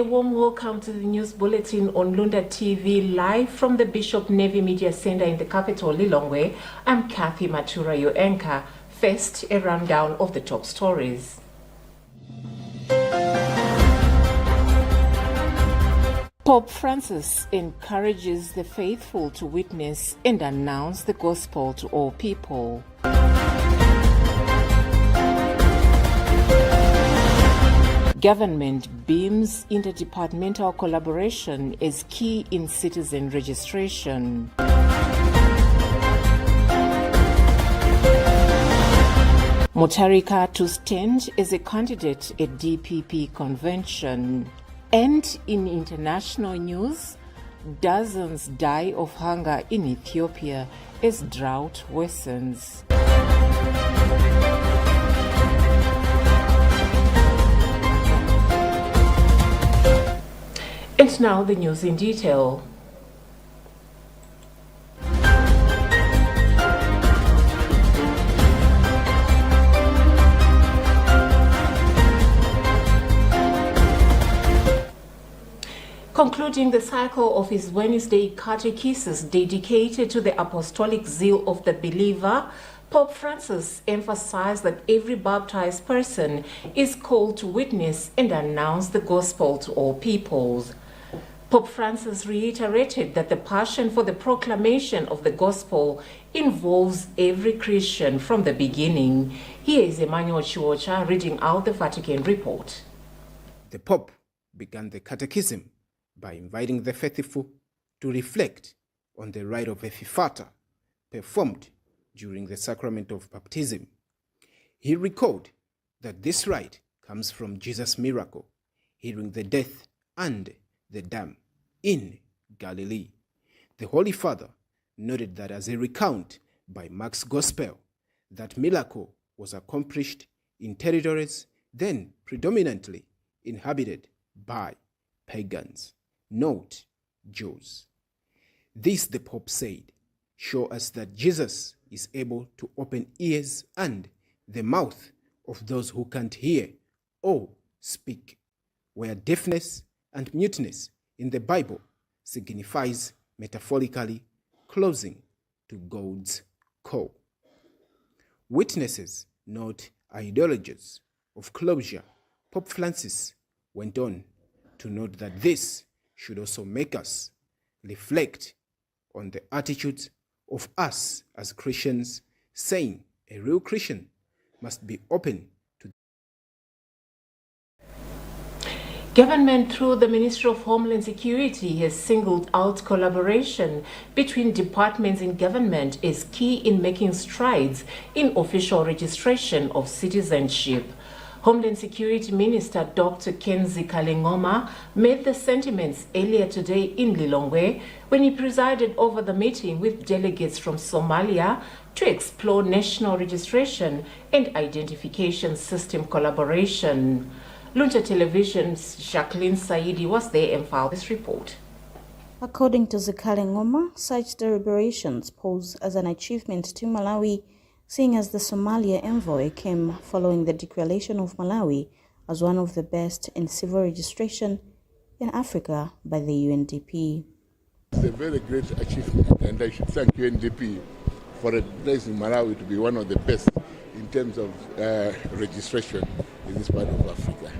warm welcome to the news bulletin on Luntha TV, live from the Bishop Navy Media Center in the capital, Lilongwe. I'm Kathy Matura, your anchor. First, a rundown of the top stories. Pope Francis encourages the faithful to witness and announce the gospel to all people. Government beams interdepartmental collaboration as key in citizen registration. Mutharika to stand as a candidate at DPP convention. And in international news, dozens die of hunger in Ethiopia as drought worsens. And now the news in detail. Concluding the cycle of his Wednesday catechesis dedicated to the apostolic zeal of the believer, Pope Francis emphasized that every baptized person is called to witness and announce the gospel to all peoples. Pope Francis reiterated that the passion for the proclamation of the gospel involves every Christian from the beginning. Here is Emmanuel Chiwocha reading out the Vatican report. The Pope began the catechism by inviting the faithful to reflect on the rite of ephiphatha performed during the sacrament of baptism. He recalled that this rite comes from Jesus' miracle, healing the deaf and the dumb in Galilee. The Holy Father noted that as a recount by Mark's Gospel, that miracle was accomplished in territories then predominantly inhabited by pagans, not Jews. This, the Pope said, shows us that Jesus is able to open ears and the mouth of those who can't hear or speak, where deafness and muteness in the Bible signifies metaphorically closing to God's call. Witnesses, not ideologies of closure, Pope Francis went on to note that this should also make us reflect on the attitudes of us as Christians, saying a real Christian must be open to. Government, through the Ministry of Homeland Security, has singled out collaboration between departments in government as key in making strides in official registration of citizenship. Homeland Security Minister Dr. Kenzi Kalengoma made the sentiments earlier today in Lilongwe when he presided over the meeting with delegates from Somalia to explore national registration and identification system collaboration. Luntha Television's Jacqueline Saidi was there and filed this report. According to Kalengoma, such deliberations pose as an achievement to Malawi, seeing as the Somalia envoy came following the declaration of Malawi as one of the best in civil registration in Africa by the UNDP. It's a very great achievement, and I should thank UNDP for recognizing Malawi to be one of the best in terms of registration in this part of Africa.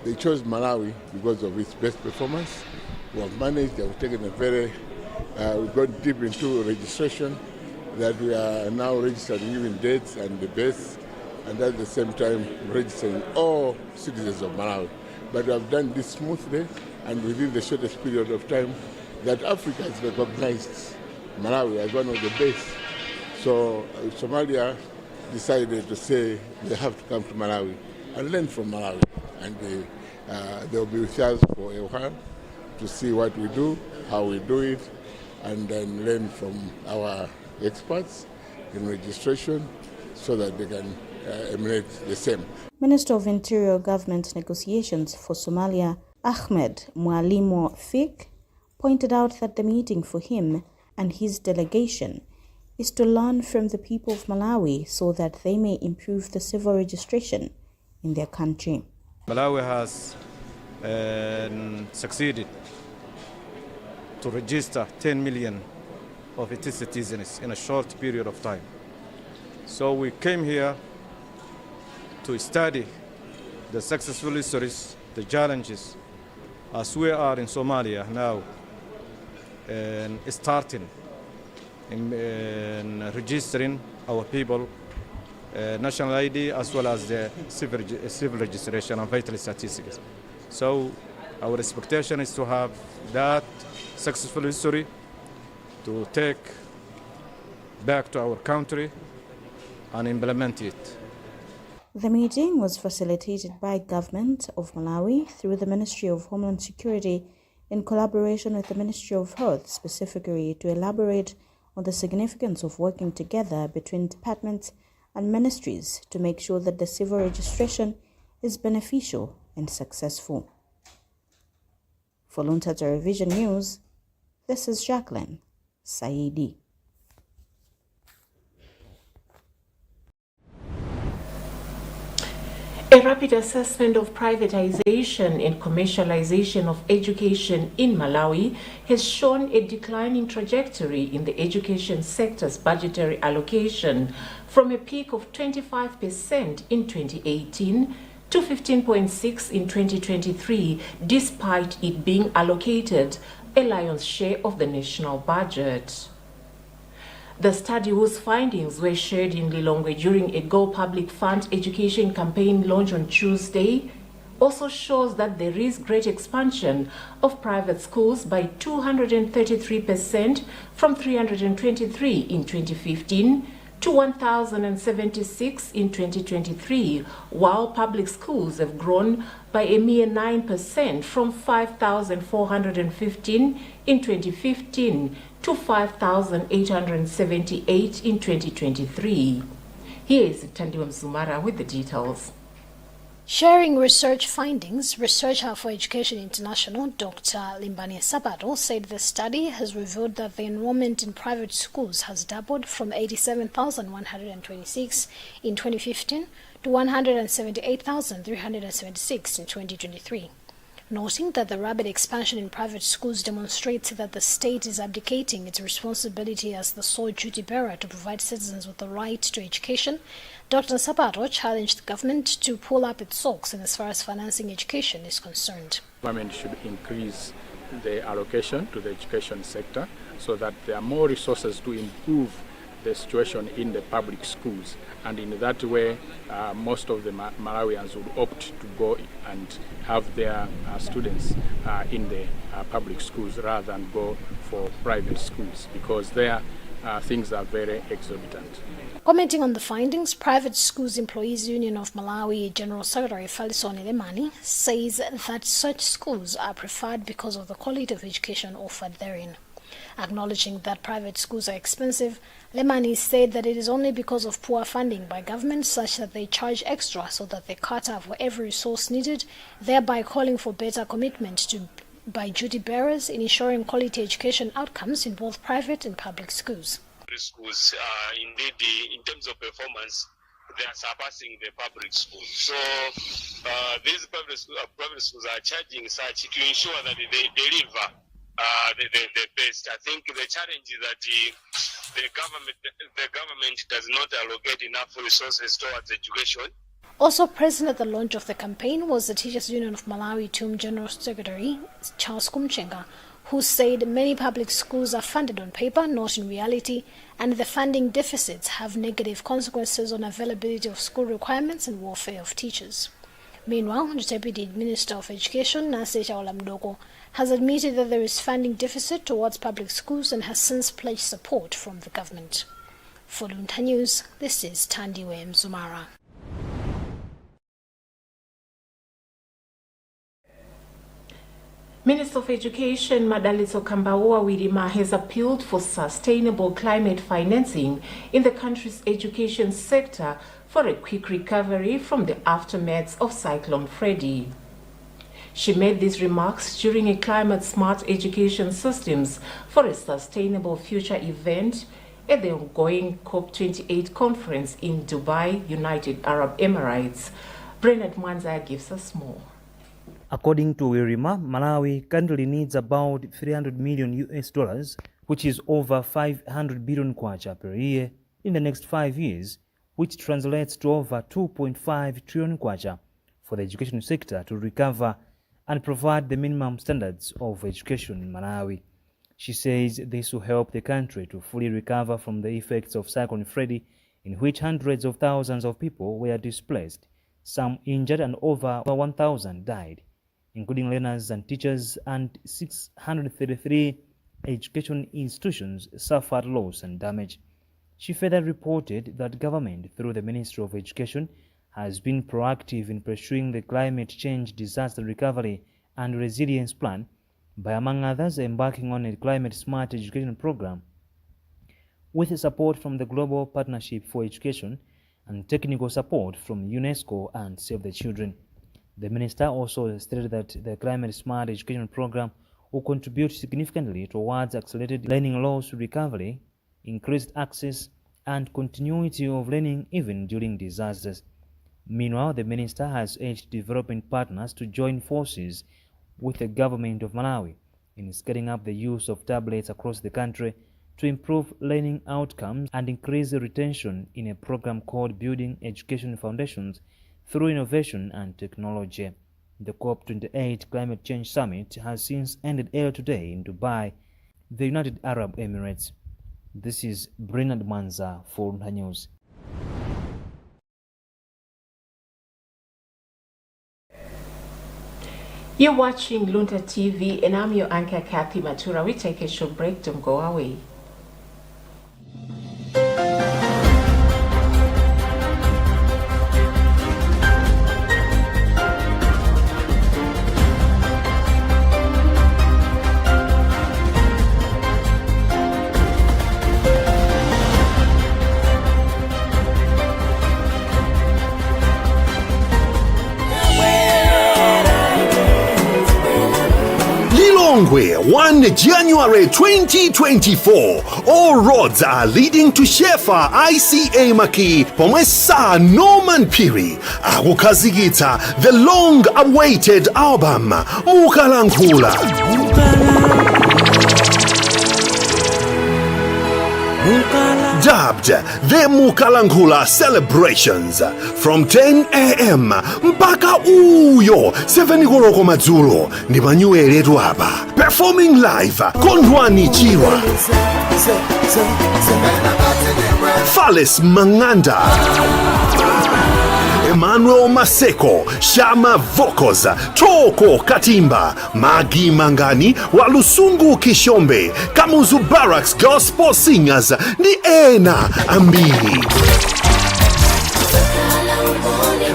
They chose Malawi because of its best performance. We have managed, they have taken we've gone deep into registration, that we are now registering even dates and the births, and at the same time registering all citizens of Malawi. But we have done this smoothly and within the shortest period of time that Africa has recognized Malawi as one of the best. So Somalia decided to say they have to come to Malawi and learn from Malawi. And they'll be with us for a while to see what we do, how we do it, and then learn from our experts in registration so that they can emulate the same. Minister of Interior Government Negotiations for Somalia, Ahmed Mwalimu Fik, pointed out that the meeting for him and his delegation is to learn from the people of Malawi so that they may improve the civil registration in their country. Malawi has and succeeded to register 10 million of its citizens in a short period of time. So we came here to study the successful histories, the challenges, as we are in Somalia now, and starting in registering our people, national ID, as well as the civil registration and vital statistics. So our expectation is to have that successful history to take back to our country and implement it. The meeting was facilitated by Government of Malawi through the Ministry of Homeland Security in collaboration with the Ministry of Health, specifically to elaborate on the significance of working together between departments and ministries to make sure that the civil registration is beneficial and successful. For Luntha Television News, this is Jacqueline Saidi. A rapid assessment of privatization and commercialization of education in Malawi has shown a declining trajectory in the education sector's budgetary allocation from a peak of 25% in 2018 to 15.6% in 2023, despite it being allocated a lion's share of the national budget. The study, whose findings were shared in Lilongwe during a Go Public Fund education campaign launch on Tuesday, also shows that there is great expansion of private schools by 233% from 323 in 2015 to 1,076 in 2023, while public schools have grown by a mere 9% from 5,415 in 2015 to 5,878 in 2023. Here is Tandiwe Mzumara with the details. Sharing research findings, researcher for Education International, Dr. Limbani Sabato, said the study has revealed that the enrollment in private schools has doubled from 87,126 in 2015 to 178,376 in 2023. Noting that the rapid expansion in private schools demonstrates that the state is abdicating its responsibility as the sole duty bearer to provide citizens with the right to education, Dr. Sabato challenged the government to pull up its socks in as far as financing education is concerned. Government should increase the allocation to the education sector so that there are more resources to improve the situation in the public schools, and in that way most of the Malawians would opt to go and have their students in the public schools rather than go for private schools, because there things are very exorbitant. Commenting on the findings, Private Schools Employees Union of Malawi General Secretary Falisoni Lemani says that such schools are preferred because of the quality of education offered therein. Acknowledging that private schools are expensive, Lemani said that it is only because of poor funding by government such that they charge extra so that they cater for every resource needed, thereby calling for better commitment by duty bearers in ensuring quality education outcomes in both private and public schools. Schools, indeed, in terms of performance, they are surpassing the public schools. So these private schools are charging such to ensure that they deliver the best. I think the challenge is that the government does not allocate enough resources towards education. Also present at the launch of the campaign was the Teachers Union of Malawi TUM General Secretary Charles Kumchenga, who said many public schools are funded on paper, not in reality, and the funding deficits have negative consequences on availability of school requirements and welfare of teachers. Meanwhile, the Deputy Minister of Education, Nase Chaola Mdoko, has admitted that there is funding deficit towards public schools and has since pledged support from the government. For Luntha News, this is Tandiwe Mzumara. Minister of Education Madalitso Kambaua Wirima has appealed for sustainable climate financing in the country's education sector for a quick recovery from the aftermaths of Cyclone Freddy. She made these remarks during a climate-smart education systems for a sustainable future event at the ongoing COP28 conference in Dubai, United Arab Emirates. Bernard Mwanza gives us more. According to Wirima, Malawi currently needs about $300 million, which is over 500 billion kwacha per year in the next 5 years, which translates to over 2.5 trillion kwacha for the education sector to recover and provide the minimum standards of education in Malawi. She says this will help the country to fully recover from the effects of Cyclone Freddy, in which hundreds of thousands of people were displaced, some injured, and over 1,000 died, including learners and teachers, and 633 education institutions suffered loss and damage. She further reported that government, through the Ministry of Education, has been proactive in pursuing the climate change disaster recovery and resilience plan by, among others, embarking on a climate-smart education program with support from the Global Partnership for Education and technical support from UNESCO and Save the Children. The minister also stated that the climate-smart education program will contribute significantly towards accelerated learning loss recovery, increased access, and continuity of learning even during disasters. Meanwhile, the minister has urged development partners to join forces with the government of Malawi in scaling up the use of tablets across the country to improve learning outcomes and increase retention in a program called Building Education Foundations through Innovation and Technology. The COP28 Climate Change Summit has since ended earlier today in Dubai, the United Arab Emirates. This is Bernard Manza for Luntha News. You're watching Luntha TV, and I'm your anchor, Kathy Matura. We take a short break. Don't go away. Lilongwe, 1 January 2024. All roads are leading to Shefa ICA Maki pomwe Sir Norman Phiri akukazikitsa the long-awaited album Mukalankhula. Dubbed the Mukalankhula Celebrations from 10 a.m. mpaka uyo 7 koloko madzulo ndi manyuweletu apa. Performing live Kondwani Chirwa, Fales Manganda, Emmanuel Maseko, Shama Vocals, Toko Katimba, Magi Mangani, Walusungu Kishombe, Kamuzu Barracks Gospel Singers, ni ena ambiri.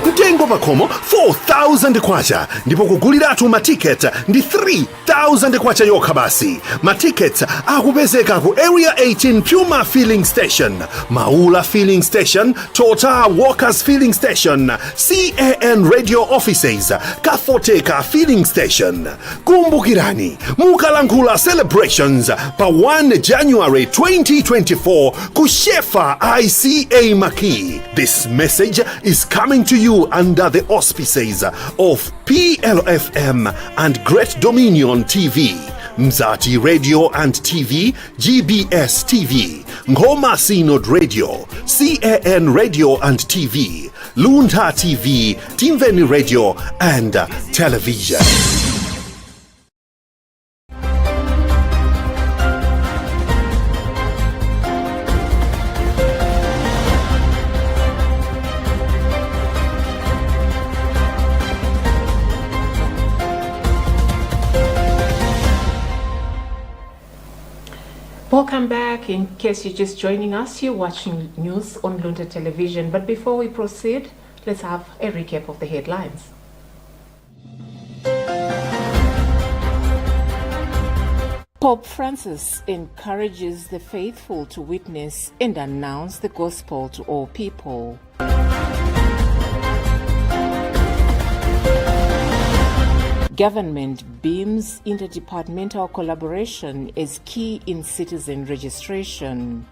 Mtengo pakomo 4,000 kwacha, ndipo kuguliratu maticket ndi 3,000 kwacha yokha basi. Matickets akupezeka ku Area 18 Puma Filling Station, Maula Filling Station, Total Walkers Filling Station, CAN Radio Offices, Kafoteka Filling Station. Kumbukirani, Mukalankhula Celebrations pa 1 January 2024 ku Shefa ICA Maki. This message is coming to you under the auspices of PLFM and Great Dominion TV, Mzati Radio and TV, GBS TV, Ngoma Synod Radio, CAN Radio and TV, Luntha TV, Timveni Radio and Television. Welcome back. In case you're just joining us, you're watching news on Luntha Television. But before we proceed, let's have a recap of the headlines. Pope Francis encourages the faithful to witness and announce the gospel to all people. Government beams interdepartmental collaboration as key in citizen registration.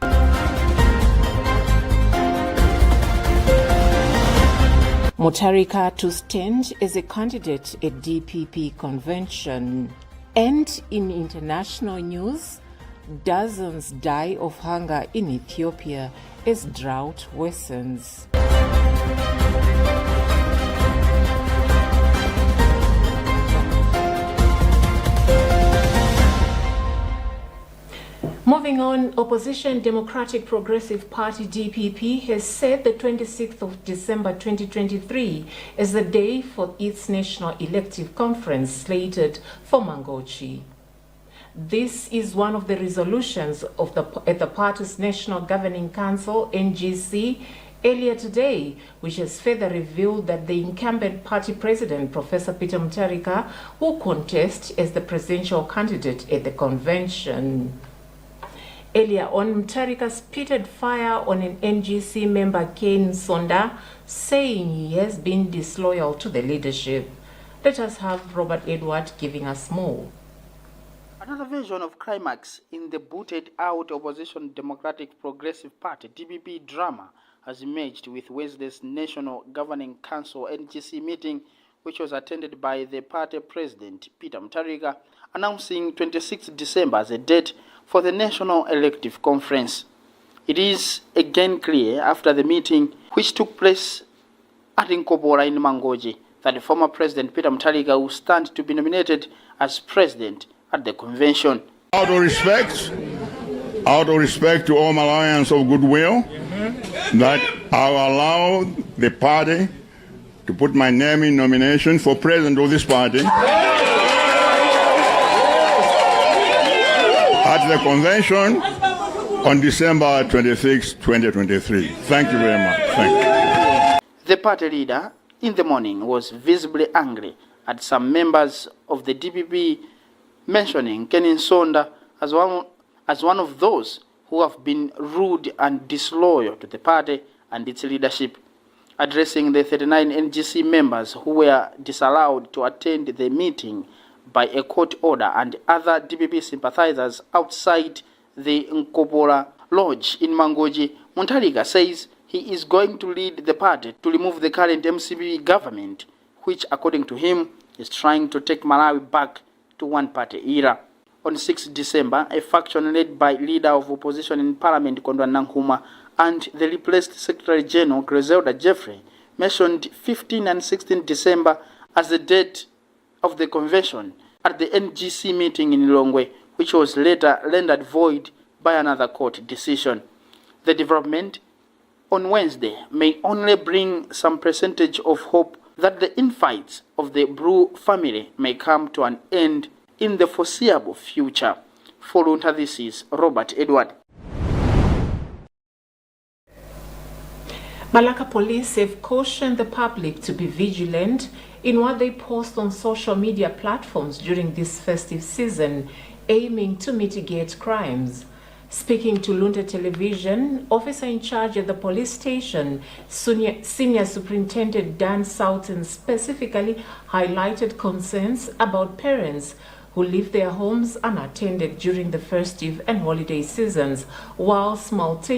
Mutharika to stand as a candidate at DPP convention. And in international news, dozens die of hunger in Ethiopia as drought worsens. Moving on, opposition Democratic Progressive Party DPP has set the 26th of December 2023 as the day for its national elective conference slated for Mangochi. This is one of the resolutions of at the party's National Governing Council, NGC, earlier today, which has further revealed that the incumbent party president, Professor Peter Mutharika, will contest as the presidential candidate at the convention. Earlier on, Mutharika spitted fire on an NGC member, Ken Sonda, saying he has been disloyal to the leadership. Let us have Robert Edward giving us more. Another version of climax in the booted-out opposition Democratic Progressive Party (DPP) drama has emerged with Wednesday's National Governing Council (NGC) meeting, which was attended by the party president Peter Mutharika, announcing 26 December as a date for the National Elective Conference. It is again clear after the meeting, which took place at Nkobora in Mangochi, that the former President Peter Mutharika will stand to be nominated as president at the convention. Out of respect to all Malawians of goodwill, that I'll allow the party to put my name in nomination for president of this party at the convention on December 26, 2023. Thank you very much. Thank you. The party leader in the morning was visibly angry at some members of the DPP mentioning Ken Sonda as one of those who have been rude and disloyal to the party and its leadership. Addressing the 39 NGC members who were disallowed to attend the meeting by a court order and other DPP sympathizers outside the Nkobora Lodge in Mangochi, Mutharika says he is going to lead the party to remove the current MCP government, which, according to him, is trying to take Malawi back to one-party era. On 6 December, a faction led by leader of opposition in Parliament, Kondwa Nankhuma, and the replaced Secretary General, Griselda Jeffrey, mentioned 15 and 16 December as the date of the convention at the NGC meeting in Lilongwe, which was later rendered void by another court decision. The development on Wednesday may only bring some percentage of hope that the infights of the Brew family may come to an end in the foreseeable future. For Luntha, this is Robert Edward. Malacca police have cautioned the public to be vigilant in what they post on social media platforms during this festive season, aiming to mitigate crimes. Speaking to Luntha Television, officer in charge at the police station, Senior Superintendent Dan Soughton, specifically highlighted concerns about parents who leave their homes unattended during the festive and holiday seasons, while simultaneously